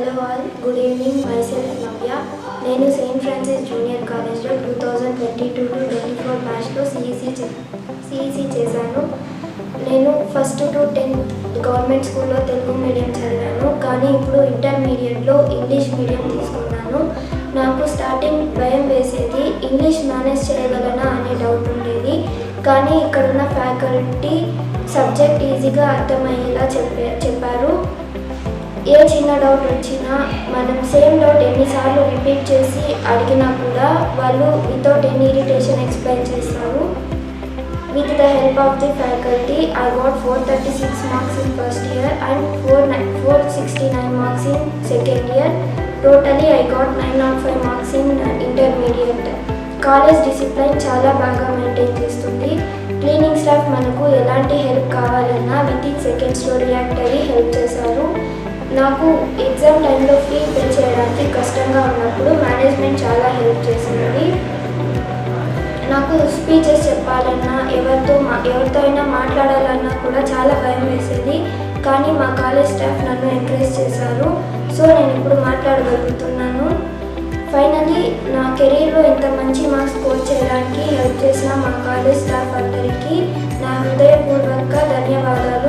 Hello all, good evening. Myself Navya. నేను Saint Francis junior కాలేజ్లో 2022-24 బ్యాచ్లో సిఈసి చేశాను. నేను ఫస్ట్ టు 10th గవర్నమెంట్ స్కూల్లో తెలుగు మీడియం చదివాను, కానీ ఇప్పుడు ఇంటర్మీడియట్లో ఇంగ్లీష్ మీడియం తీసుకున్నాను. నాకు స్టార్టింగ్ భయం వేసేది, ఇంగ్లీష్ మేనేజ్ చేయగలనా అనే డౌట్ ఉండేది. కానీ ఇక్కడున్న ఫ్యాకల్టీ సబ్జెక్ట్ ఈజీగా అర్థమయ్యేలా చెప్పారు. ఏ చిన్న డౌట్ వచ్చినా మనం సేమ్ డౌట్ ఎన్నిసార్లు రిపీట్ చేసి అడిగినా కూడా వాళ్ళు వితౌట్ ఎనీ ఇరిటేషన్ ఎక్స్ప్లెయిన్ చేస్తారు. With the help of the faculty, I got 436 marks in first year and 469 marks in second year. Totally I got 905 marks in intermediate. College discipline చాలా బాగా maintain చేస్తుంది. Cleaning staff మనకు ఎలాంటి help కావాలన్నా within సెకండ్స్లో react అయ్యి help చేశారు. నాకు ఎగ్జామ్ టైంలో ఫీ పే చేయడానికి కష్టంగా ఉన్నప్పుడు మేనేజ్మెంట్ చాలా హెల్ప్ చేసింది. నాకు స్పీచెస్ చెప్పాలన్నా ఎవరితో అయినా మాట్లాడాలన్నా కూడా చాలా భయం వేసేది, కానీ మా కాలేజ్ స్టాఫ్ నన్ను ఎంకరేజ్ చేశారు. సో నేను ఇప్పుడు మాట్లాడగలుగుతున్నాను. ఫైనలీ నా కెరీర్లో ఇంత మంచి మార్క్స్ స్కోర్ చేయడానికి హెల్ప్ చేసిన మా కాలేజ్ స్టాఫ్ అందరికీ నా హృదయపూర్వక ధన్యవాదాలు.